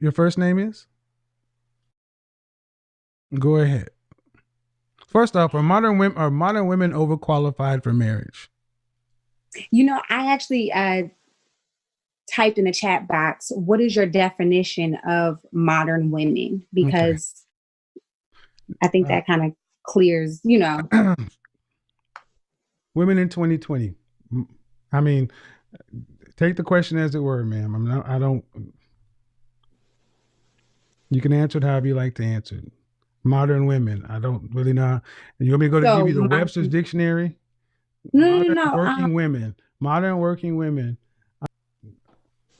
Your first name is? Go ahead. First off, are modern women overqualified for marriage? I actually typed in the chat box, what is your definition of modern women? Okay. Because I think Uh, that kind of clears. women in 2020. I mean, take the question as it were, ma'am. I'm not. I don't. You can answer it however you like to answer it. Modern women. I don't really know. You want me to go to give So, you the Webster's dictionary? no, no, Modern no, working women. Modern working women.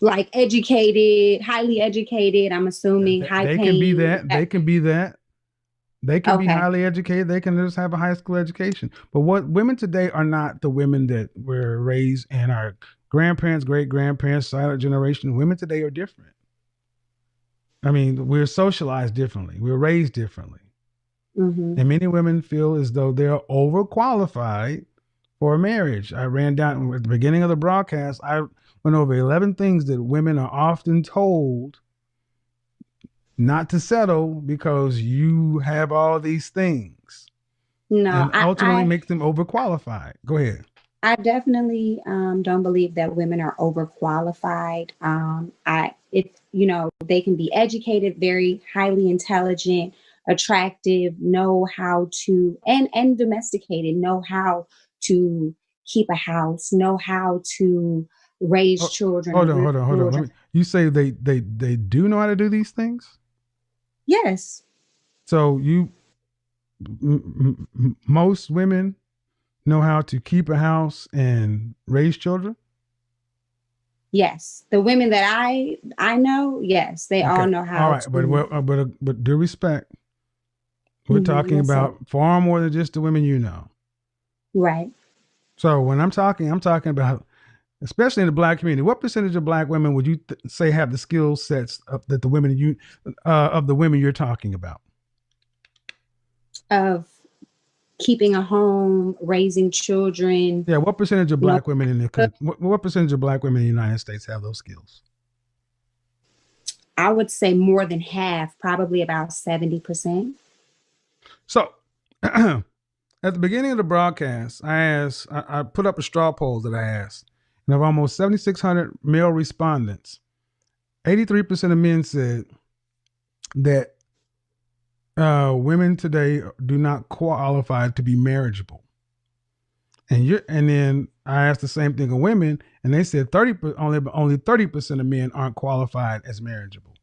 like educated, highly educated, I'm assuming high They can be paying. that. They can be that. They can be Okay. highly educated. They can just have a high school education. But what women today are not the women that were raised and our grandparents, great grandparents, silent generation. Women today are different. I mean, we're socialized differently. We're raised differently. Hmm. And many women feel as though they're overqualified for marriage. I ran down at the beginning of the broadcast, I went over 11 things that women are often told not to settle because you have all these things No, and ultimately make them overqualified. Go ahead. I definitely don't believe that women are overqualified. They can be educated, very highly intelligent, attractive, know how to, and domesticated, know how to keep a house, know how to raise Oh, children or hold on, rear hold on, hold on. children. You say they do know how to do these things? Yes, So most women know how to keep a house and raise children? yes. The women that I know, yes, they all Okay. know All how right, but to. but due respect, we're Mhm, talking yes, sir. about far more than just the women you know. Right. So when I'm talking about, especially in the black community. What percentage of black women would you say have the skill sets that the women of the women you're talking about? Of keeping a home, raising children, Yeah, what percentage of you know, black women in the country? What percentage of black women in the United States have those skills? I would say more than half, probably about 70%. So at the beginning of the broadcast, I put up a straw poll that I asked, and of almost 7,600 male respondents, 83% of men said that women today do not qualify to be marriageable. And then I asked the same thing of women, and they said only 30% of men aren't qualified as marriageable.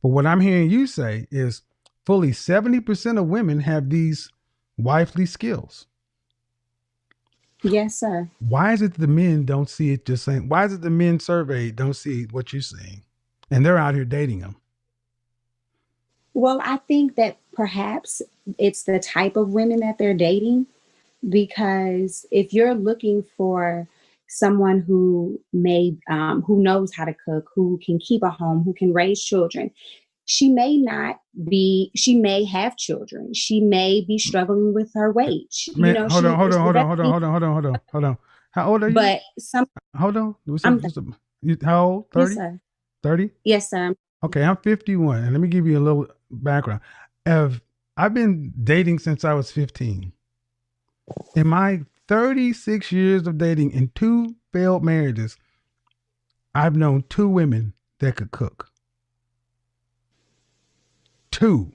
But what I'm hearing you say is fully 70% of women have these wifely skills. Yes, sir. Why is it the men don't see it just saying? Why is it the men surveyed don't see what you're seeing, and they're out here dating them? Well, I think that perhaps it's the type of women that they're dating, because if you're looking for someone who knows how to cook, who can keep a home, who can raise children, she may not she may have children. She may be struggling with her weight. Man, hold on, hold on, It hold on, doesn't hold on, mean, hold on, hold on, hold on, hold on. How old are you? but some, Hold on. We said I'm, just how old? yes, 30? sir. 30? Yes, sir. Okay, I'm 51, and let me give you a little background. Have I've been dating since I was 15. In my 36 years of dating and two failed marriages, I've known two women that could cook. Two.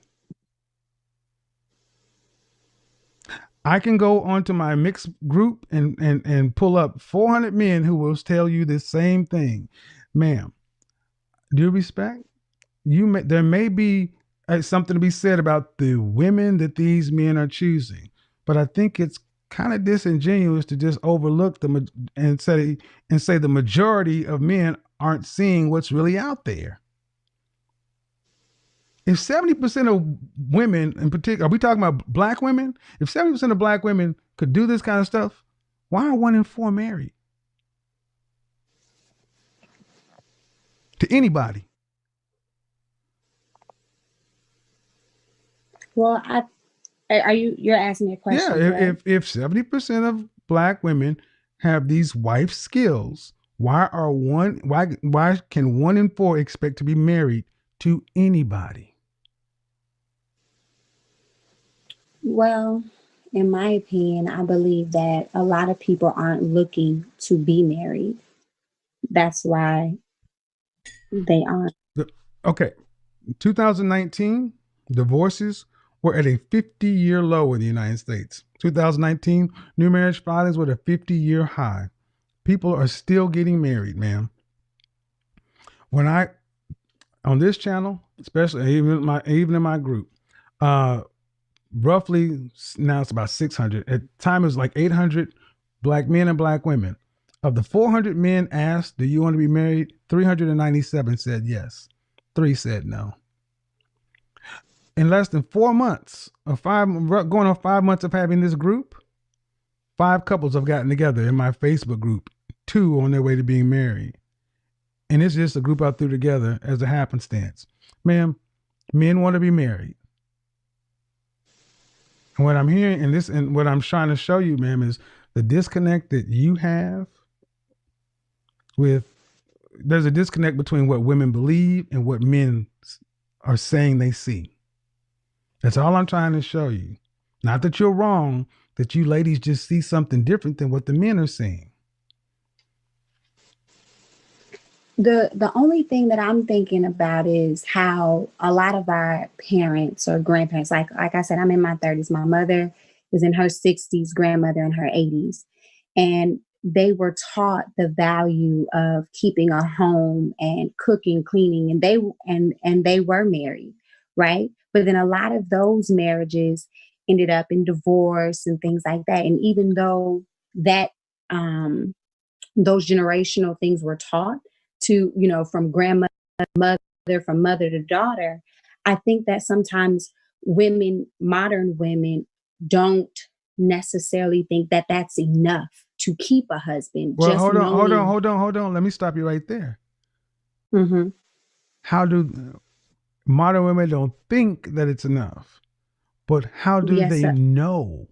I can go onto my mixed group and pull up 400 men who will tell you the same thing. Ma'am, due respect, there may be something to be said about the women that these men are choosing, but I think it's kind of disingenuous to just overlook them and say the majority of men aren't seeing what's really out there. If 70% of women, in particular, are we talking about black women? If 70% of black women could do this kind of stuff, why are one in four married to anybody? Well, you're asking me a Yeah, question, correct? if 70% of black women have these wife skills, why can one in four expect to be married to anybody? Well, in my opinion, I believe that a lot of people aren't looking to be married. That's why they aren't. Okay, 2019, divorces were at a 50-year low in the United States. 2019, new marriage filings were at a 50-year high. People are still getting married, man. When I on this channel, especially even in my group, roughly now it's about 600. At the time it was like 800 black men and black women. Of the 400 men asked, "Do you want to be married?" 397 said yes. 3 said no. In less than 4 months, going on 5 months of having this group, 5 couples have gotten together in my Facebook group. 2 on their way to being married. And it's just a group I threw together as a happenstance. Ma'am, men want to be married. And what I'm hearing and what I'm trying to show you, ma'am, is the disconnect that you have there's a disconnect between what women believe and what men are saying they see. That's all I'm trying to show you. Not that you're wrong, that you ladies just see something different than what the men are seeing. The only thing that I'm thinking about is how a lot of our parents or grandparents, like I said, I'm in my 30s. My mother is in her 60s, grandmother in her 80s. And they were taught the value of keeping a home and cooking, cleaning, and they were married, right? But then a lot of those marriages ended up in divorce and things like that. And even though that those generational things were taught to, from grandmother, mother, from mother to daughter, I think that sometimes modern women don't necessarily think that that's enough to keep a husband. Well, hold on. Let me stop you right there. Mm-hmm. How do modern women don't think that it's enough, but how do they know?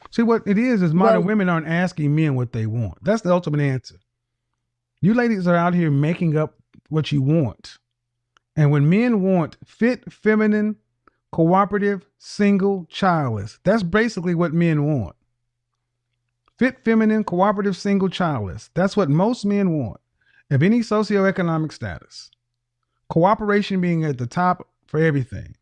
See, what it is modern women aren't asking men what they want. That's the ultimate answer. You ladies are out here making up what you want. And when men want fit, feminine, cooperative, single, childless, that's basically what men want. Fit, feminine, cooperative, single, childless. That's what most men want, of any socioeconomic status. Cooperation being at the top for everything.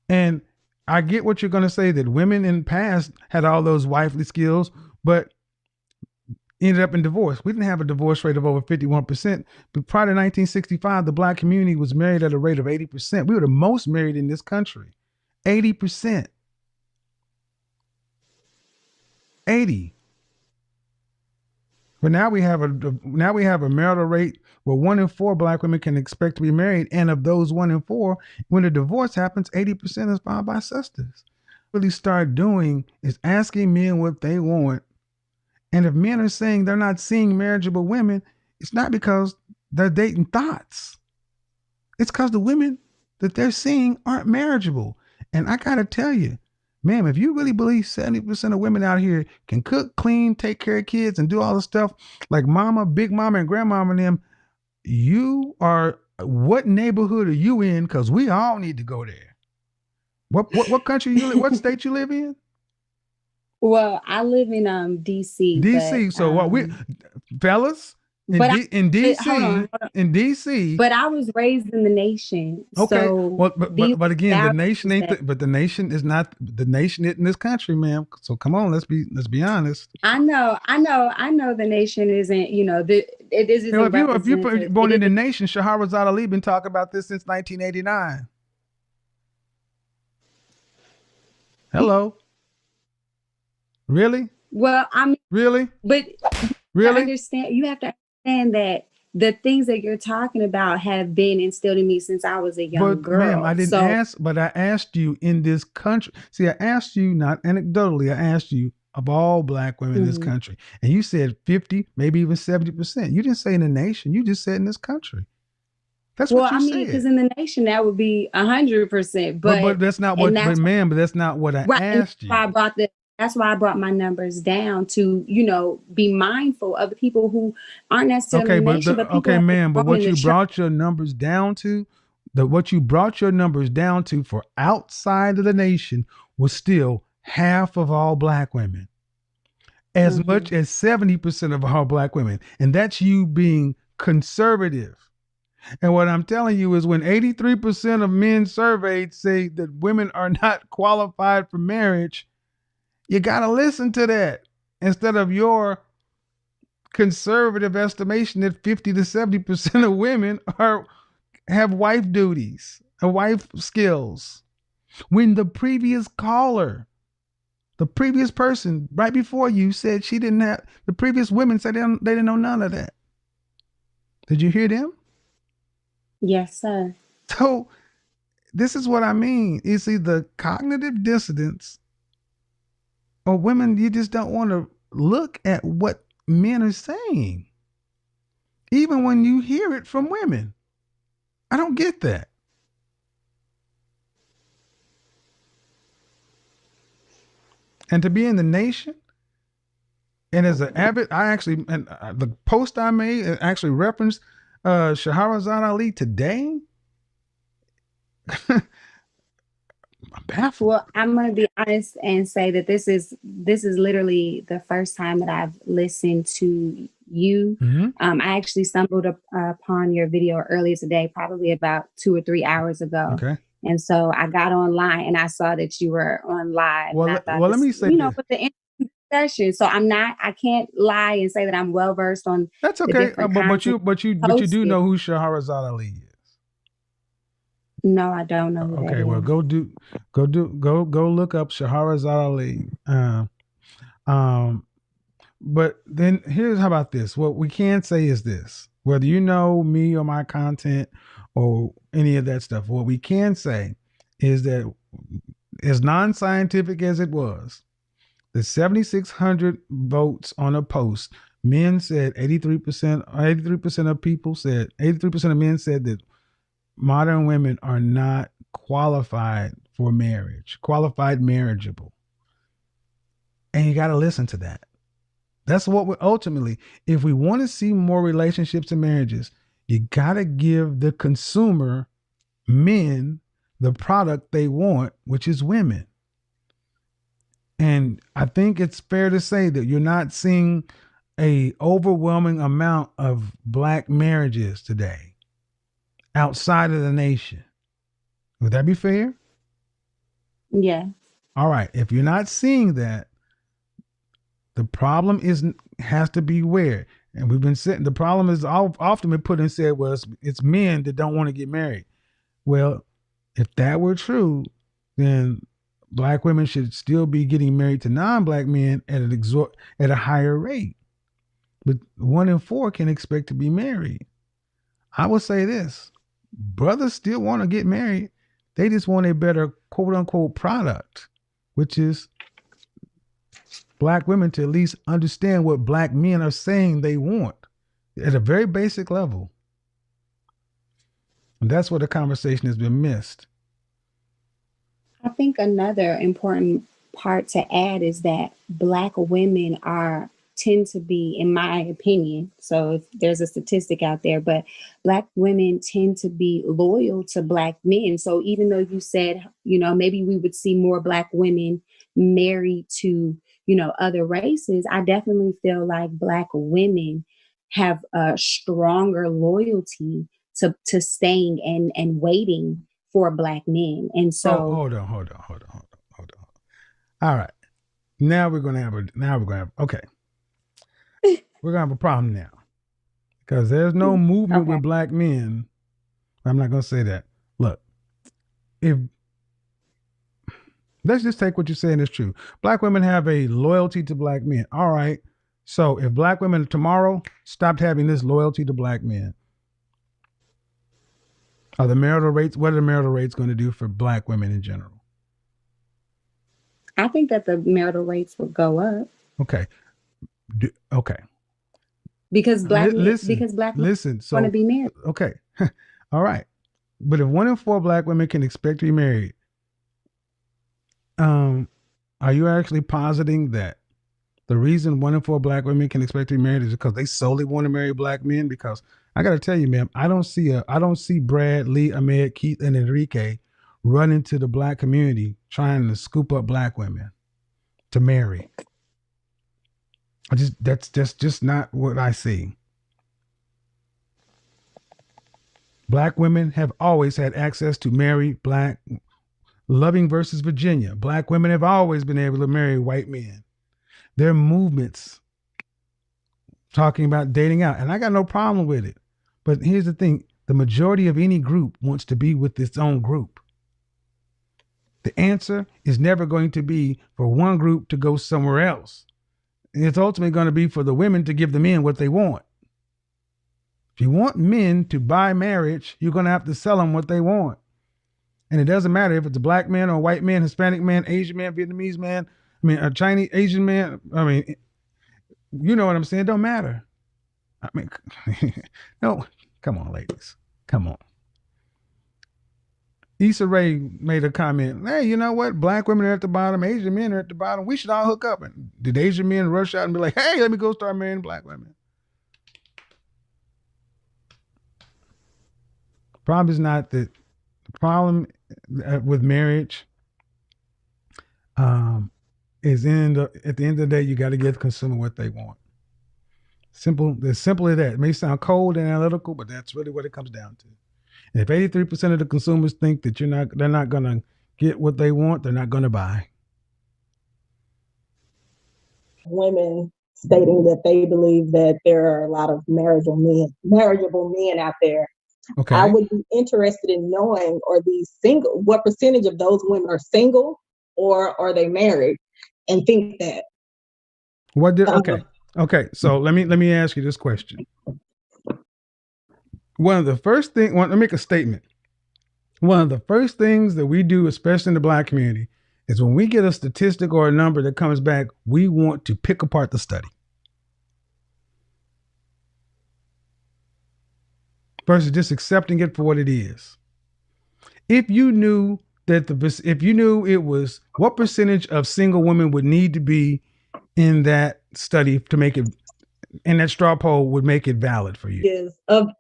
And I get what you're going to say, that women in the past had all those wifely skills, but ended up in divorce. We didn't have a divorce rate of over 51%. But prior to 1965, the black community was married at a rate of 80%. We were the most married in this country. 80%. 80. But now we have a marital rate where 1 in 4 black women can expect to be married, and of those 1 in 4, when a divorce happens, 80% is filed by sisters. What really start doing is asking men what they want, and if men are saying they're not seeing marriageable women, it's not because they're dating thoughts. It's because the women that they're seeing aren't marriageable. And I gotta tell you, ma'am, if you really believe 70% of women out here can cook, clean, take care of kids, and do all the stuff like mama, big mama, and grandmama and them, what neighborhood are you in? Because we all need to go there. What country you live? What state you live in? Well, I live in DC. DC. But, so fellas? In DC. But I was raised in the nation. Okay. So well, but again, the nation ain't. But the nation is not. The nation isn't this country, ma'am. So come on, let's be honest. I know. The nation isn't. It isn't. If you're born in the nation, Shahrazad Ali been talking about this since 1989. Hello. Really? Well, really? But really? You have to understand that the things that you're talking about have been instilled in me since I was a young girl. Ma'am, I didn't ask, but I asked you in this country. See, I asked you, not anecdotally, I asked you of all black women in this country. And you said 50, maybe even 70%. You didn't say in the nation. You just said in this country. That's what you said. Because in the nation, that would be 100%. But that's not what, ma'am, but that's not what I asked you. that's why I brought my numbers down to, be mindful of the people who aren't necessarily Okay, in the but nation, but people okay, that man, but are grown in what the you church. brought your numbers down to, what you brought your numbers down to for outside of the nation was still half of all black women, as much as 70% of all black women. And that's you being conservative. And what I'm telling you is when 83% of men surveyed say that women are not qualified for marriage, you got to listen to that instead of your conservative estimation that 50 to 70% of women have wife duties and wife skills. When the previous caller, the previous person right before you said she didn't have, the previous women said they didn't know none of that. Did you hear them? Yes, sir. So this is what I mean. You see, the cognitive dissonance, or women, you just don't want to look at what men are saying, even when you hear it from women. I don't get that. And to be in the nation, and as an avid, I actually, and the post I made actually referenced Shahrazad Ali today. I'm baffled. Well, I'm going to be honest and say that this is literally the first time that I've listened to you. Mm-hmm. I actually stumbled upon your video earlier today, probably about 2 or 3 hours ago. Okay. And so I got online and I saw that you were on live. Well, and I thought let me say this. with the session. So I can't lie and say that I'm well versed on That's okay. the different content. But you do know who Shahrazad Ali is. No, I don't know who Okay, that well, is. go look up Shahrazad Ali. But then how about this? What we can say is this: whether you know me or my content or any of that stuff, what we can say is that, as non-scientific as it was, the 7,600 votes on a post, men said 83%. 83% of people said 83% of men said that modern women are not qualified for marriage, qualified marriageable. And you got to listen to that. That's what we ultimately, if we want to see more relationships and marriages, you got to give the consumer, men, the product they want, which is women. And I think it's fair to say that you're not seeing a overwhelming amount of black marriages today outside of the nation. Would that be fair? Yeah. All right. If you're not seeing that, the problem has to be where, and we've been saying the problem is often been put and said, well, it's men that don't want to get married. Well, if that were true, then black women should still be getting married to non-black men at a higher rate. But 1 in 4 can expect to be married. I would say this: brothers still want to get married. They just want a better quote unquote product, which is black women to at least understand what black men are saying they want at a very basic level. And that's where the conversation has been missed. I think another important part to add is that black women tend to be, in my opinion, so if there's a statistic out there, but black women tend to be loyal to black men. So even though you said, maybe we would see more black women married to, other races, I definitely feel like black women have a stronger loyalty to staying and waiting for black men. And so hold on. All right. Now we're gonna have okay. We're gonna have a problem now. Because there's no movement with black men. I'm not gonna say that. Look, let's just take what you're saying is true. Black women have a loyalty to black men. All right. So if black women tomorrow stopped having this loyalty to black men, what are the marital rates going to do for black women in general? I think that the marital rates will go up. Okay. Okay. Because black men want to be married. Okay. All right. But if 1 in 4 black women can expect to be married, Are you actually positing that the reason 1 in 4 black women can expect to be married is because they solely want to marry black men? Because I got to tell you, ma'am, I don't see Brad, Lee, Ahmed, Keith, and Enrique run into the black community trying to scoop up black women to marry. That's just not what I see. Black women have always had access to marry black. Loving versus Virginia. Black women have always been able to marry white men. There are movements talking about dating out, and I got no problem with it. But here's the thing: the majority of any group wants to be with its own group. The answer is never going to be for one group to go somewhere else. It's ultimately going to be for the women to give the men what they want. If you want men to buy marriage, you're going to have to sell them what they want. And it doesn't matter if it's a black man or a white man, Hispanic man, Asian man, Vietnamese man, a Chinese, Asian man. You know what I'm saying? It don't matter. No, come on, ladies. Come on. Issa Rae made a comment. Hey, you know what? Black women are at the bottom. Asian men are at the bottom. We should all hook up. And did Asian men rush out and be like, hey, let me go start marrying black women? Problem is not that. The problem with marriage is at the end of the day, you got to give the consumer what they want. Simple. As simple as that. It may sound cold and analytical, but that's really what it comes down to. And if 83% of the consumers think that they're not going to get what they want, they're not going to buy. Women stating that they believe that there are a lot of marriageable men out there. Okay. I would be interested in knowing, are these single? What percentage of those women are single, or are they married? And think that. Okay. So let me ask you this question. Let me make a statement. One of the first things that we do, especially in the black community, is when we get a statistic or a number that comes back, we want to pick apart the study. Versus just accepting it for what it is. If you knew it was what percentage of single women would need to be in that study to make it, in that straw poll would make it valid for you?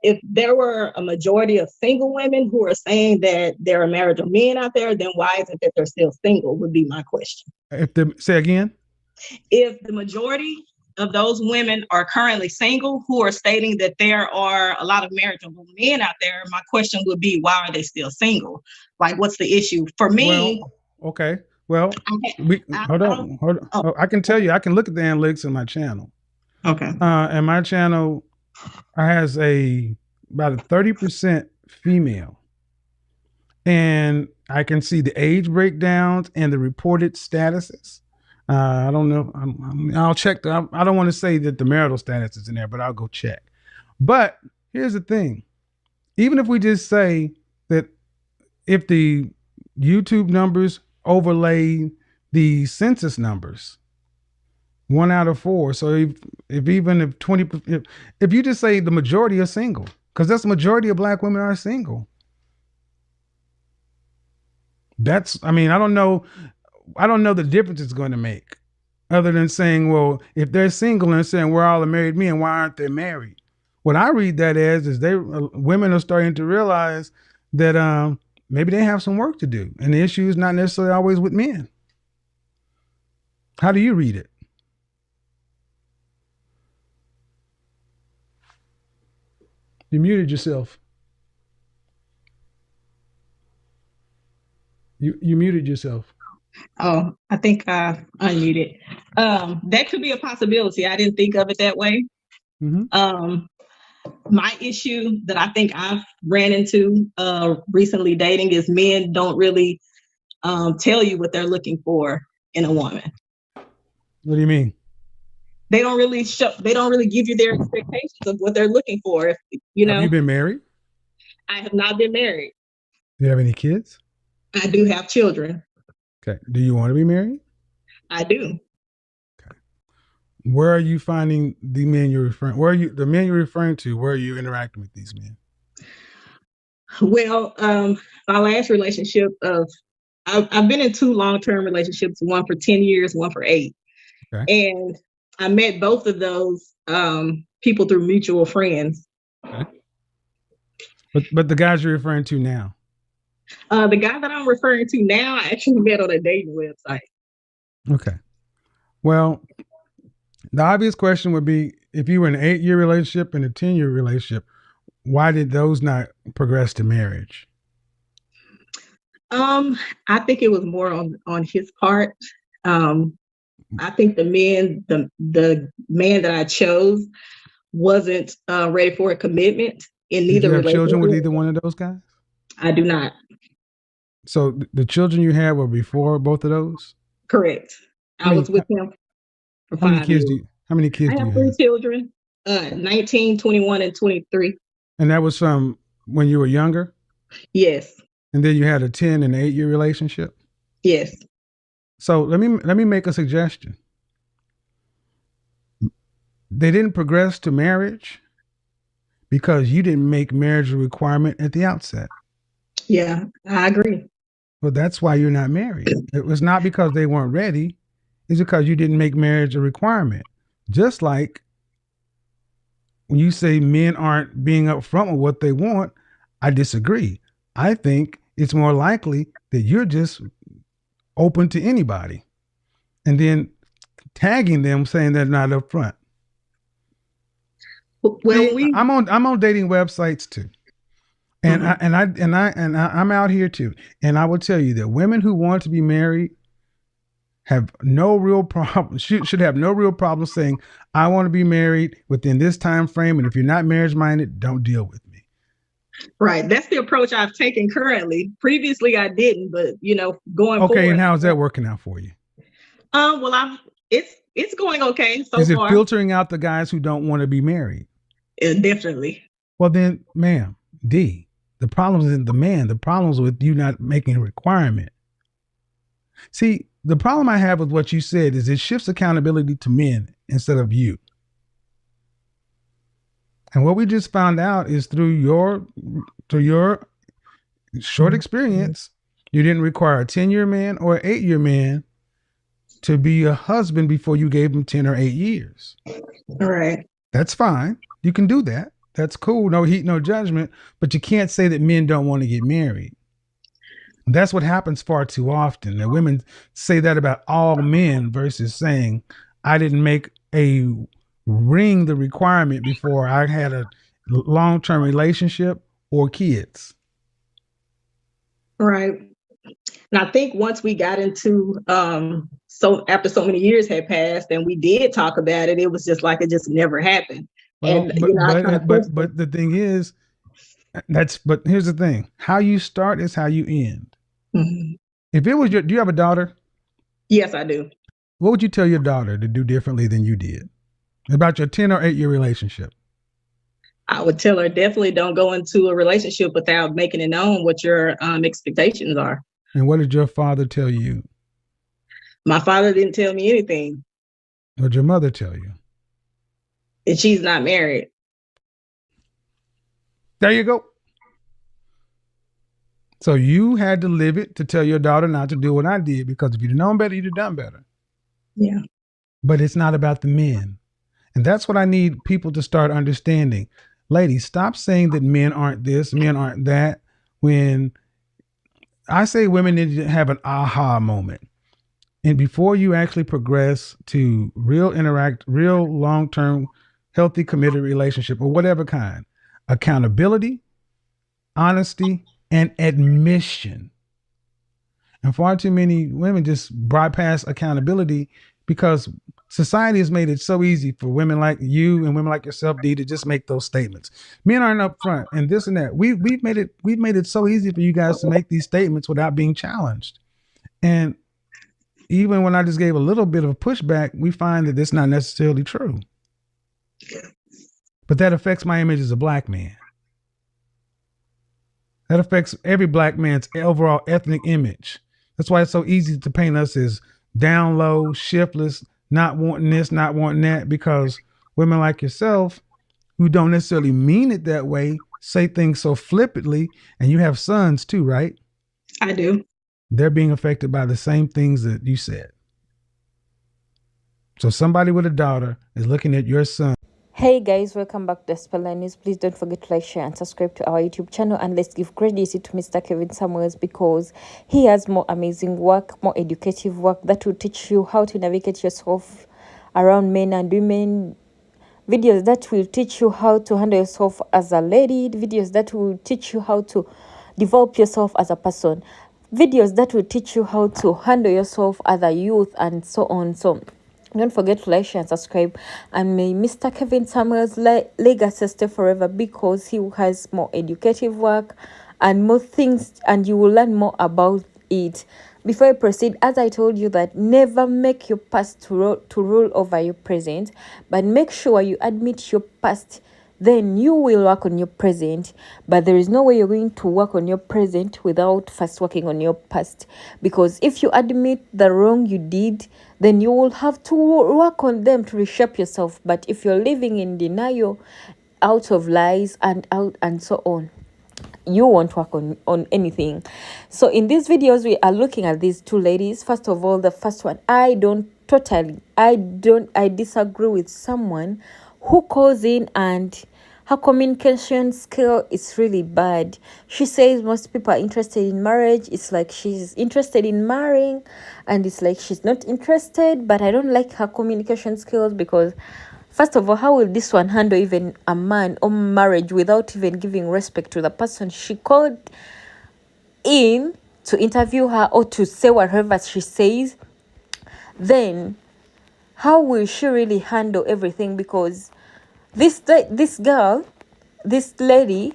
If there were a majority of single women who are saying that there are marriageable men out there, then why is it that they're still single would be my question. Say again? If the majority of those women are currently single who are stating that there are a lot of marriageable men out there, my question would be, why are they still single? Like, what's the issue? For me. Well, okay. Well, hold on. Oh. I can tell you, I can look at the analytics in my channel. Okay. And my channel has about a 30% female. And I can see the age breakdowns and the reported statuses. I don't know. I'll check. I don't want to say that the marital status is in there, but I'll go check. But here's the thing. Even if we just say that if the YouTube numbers overlay the census numbers, 1 out of 4. So if you just say the majority are single, because that's the majority of black women are single. I don't know the difference it's going to make, other than saying, well, if they're single and saying we're all married men, why aren't they married? What I read that as is women are starting to realize that maybe they have some work to do, and the issue is not necessarily always with men. How do you read it? You muted yourself. You muted yourself. Oh, I think I unmuted. That could be a possibility. I didn't think of it that way. Mm-hmm. My issue that I think I've ran into recently dating is men don't really tell you what they're looking for in a woman. What do you mean? They don't really give you their expectations of what they're looking for. Have you been married? I have not been married. Do you have any kids? I do have children. Okay. Do you want to be married? I do. Okay. Where are you finding the men you're referring? The men you're referring to? Where are you interacting with these men? Well, my last relationship of I've been in 2 long-term relationships, one for 10 years, one for 8. Okay. And I met both of those people through mutual friends. Okay. But the guys you're referring to now? The guy that I'm referring to now, I actually met on a dating website. Okay. Well, the obvious question would be, if you were in an 8-year relationship and a 10-year relationship, why did those not progress to marriage? I think it was more on his part. I think the man that I chose wasn't ready for a commitment in Did neither you have relationship. children with either one of those guys? I do not. So the children you had were before both of those? Correct. I was with him for 5 years. How many kids I do you have 3 have? children, 19, 21, and 23. And that was from when you were younger? Yes. And then you had a 10 and 8-year relationship? Yes. So let me make a suggestion. They didn't progress to marriage because you didn't make marriage a requirement at the outset. Yeah, I agree. Well, that's why you're not married. It was not because they weren't ready. It's because you didn't make marriage a requirement. Just like when you say men aren't being upfront with what they want, I disagree. I think it's more likely that you're just open to anybody and then tagging them saying they're not upfront. Well, I'm on dating websites too. And I'm out here too. And I will tell you that women who want to be married have no real problem, should have no real problem saying, I want to be married within this time frame. And if you're not marriage minded, don't deal with me. Right. That's the approach I've taken currently. Previously, I didn't, but going forward. Okay, and how is that working out for you? Well, it's going okay so far. Is it filtering out the guys who don't want to be married? Definitely. Well, then, ma'am, D, the problem isn't the man. The problem is with you not making a requirement. See, the problem I have with what you said is it shifts accountability to men instead of you. And what we just found out is through your short experience, you didn't require a 10-year man or an 8-year man to be a husband before you gave him 10 or 8 years. All right. That's fine. You can do that. That's cool. No heat, no judgment. But you can't say that men don't want to get married. That's what happens far too often. That women say that about all men versus saying, I didn't make a ring the requirement before I had a long-term relationship or kids. Right. And I think once we got into after so many years had passed and we did talk about it, it was just like it just never happened. Well, but the thing is, but here's the thing: how you start is how you end. Mm-hmm. If it was do you have a daughter? Yes, I do. What would you tell your daughter to do differently than you did about your 10 or 8-year relationship? I would tell her definitely don't go into a relationship without making it known what your expectations are. And what did your father tell you? My father didn't tell me anything. What did your mother tell you? And she's not married. There you go. So you had to live it to tell your daughter not to do what I did, because if you'd known better, you'd have done better. Yeah. But it's not about the men. And that's what I need people to start understanding. Ladies, stop saying that men aren't this, men aren't that. When I say women need to have an aha moment. And before you actually progress to real long-term, healthy, committed relationship or whatever kind, accountability, honesty, and admission. And far too many women just bypass accountability because society has made it so easy for women like you and women like yourself, Dee, to just make those statements. Men aren't up front and this and that. We've made it so easy for you guys to make these statements without being challenged. And even when I just gave a little bit of pushback, we find that it's not necessarily true. But that affects my image as a black man. That affects every black man's overall ethnic image. That's why it's so easy to paint us as down low, shiftless, not wanting this, not wanting that, because women like yourself, who don't necessarily mean it that way, say things so flippantly. And you have sons too, right? I do. they're being affected by the same things that you said. So somebody with a daughter is looking at your son. Hey guys, welcome back to Spotlight News. Please don't forget to like, share, and subscribe to our YouTube channel. And let's give credit to Mr. Kevin Samuels, because he has more amazing work, more educative work that will teach you how to navigate yourself around men and women. Videos that will teach you how to handle yourself as a lady. Videos that will teach you how to develop yourself as a person. Videos that will teach you how to handle yourself as a youth, and so on. So don't forget to like, share, and subscribe. And may Mr. Kevin Samuels' legacy stay forever, because he has more educative work and more things, and you will learn more about it. Before I proceed, as I told you, that never make your past to rule over your present, but make sure you admit your past. Then you will work on your present. But there is no way you're going to work on your present without first working on your past. Because if you admit the wrong you did, then you will have to work on them to reshape yourself. But if you're living in denial, out of lies and so on, you won't work on anything. So in these videos, we are looking at these two ladies. First of all, the first one, I disagree with someone who calls in and her communication skill is really bad. She says most people are interested in marriage. It's like she's interested in marrying, and it's like she's not interested. But I don't like her communication skills, because first of all, how will this one handle even a man or marriage without even giving respect to the person she called in to interview her or to say whatever she says? Then how will she really handle everything? Because this lady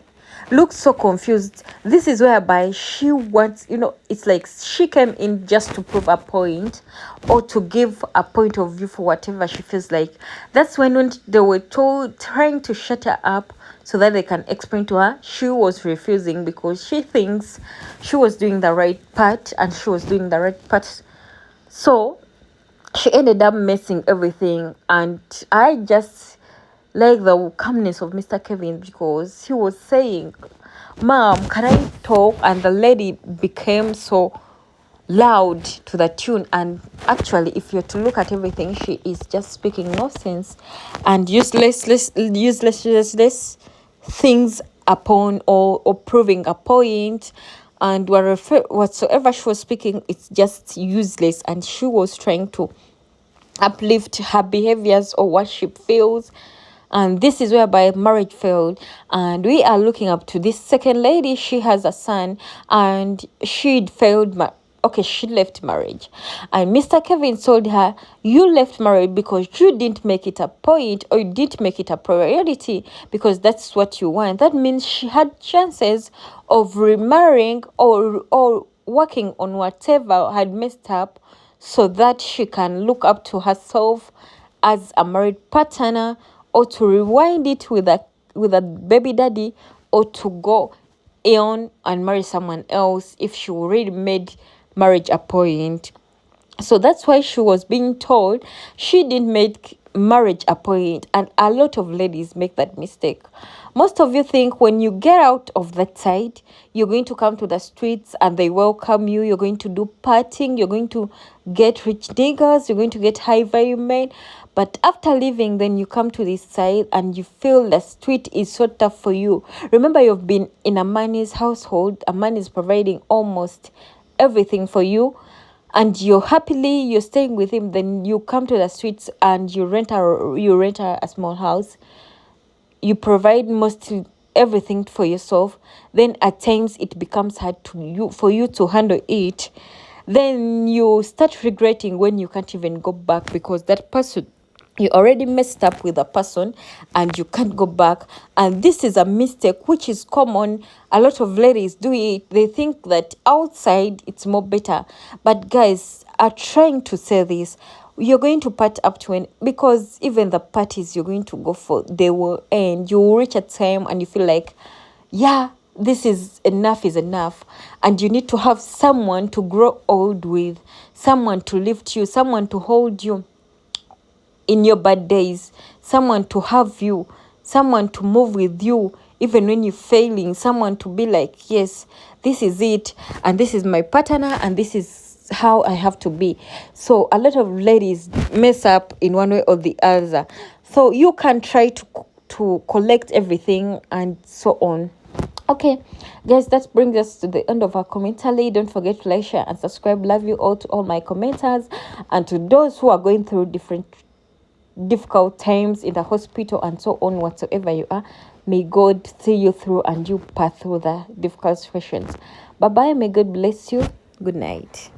looks so confused. This is whereby she wants, it's like she came in just to prove a point or to give a point of view for whatever she feels like. That's when they were trying to shut her up so that they can explain to her. She was refusing because she thinks she was doing the right part, and she was doing the right part. So she ended up messing everything. And I just like the calmness of Mr. Kevin, because he was saying, "Mom, can I talk?" And the lady became so loud to the tune. And actually, if you're to look at everything, she is just speaking nonsense and useless things upon or proving a point. And whatsoever she was speaking, it's just useless. And she was trying to uplift her behaviors or what she feels. And this is whereby marriage failed. And we are looking up to this second lady. She has a son, and she'd failed. She left marriage. And Mr. Kevin told her, you left marriage because you didn't make it a point, or you didn't make it a priority, because that's what you want. That means she had chances of remarrying or working on whatever had messed up, so that she can look up to herself as a married partner, or to rewind it with a baby daddy, or to go on and marry someone else if she already made marriage a point. So that's why she was being told she didn't make marriage a point. And a lot of ladies make that mistake. Most of you think when you get out of that side, you're going to come to the streets and they welcome you. You're going to do partying. You're going to get rich niggas. You're going to get high value men. But after leaving, then you come to this side and you feel the street is so tough for you. Remember, you've been in a man's household. A man is providing almost everything for you, and you're staying with him. Then you come to the streets and you rent a small house. You provide mostly everything for yourself. Then at times it becomes hard for you to handle it. Then you start regretting when you can't even go back, because that person, you already messed up with a person and you can't go back. And this is a mistake which is common. A lot of ladies do it. They think that outside it's more better. But guys are trying to say this. You're going to part up to because even the parties you're going to go for, they will end. You will reach a time and you feel like, yeah, this is enough. And you need to have someone to grow old with, someone to lift you, someone to hold you in your bad days, someone to have you, someone to move with you even when you're failing, someone to be like, yes, this is it, and this is my partner, and this is how I have to be. So a lot of ladies mess up in one way or the other. So you can try to collect everything and so on. Okay, guys, that brings us to the end of our commentary. Don't forget to like, share, and subscribe. Love you all, to all my commenters, and to those who are going through difficult times in the hospital and so on, whatsoever you are. May God see you through and you pass through the difficult situations. Bye bye. May God bless you. Good night.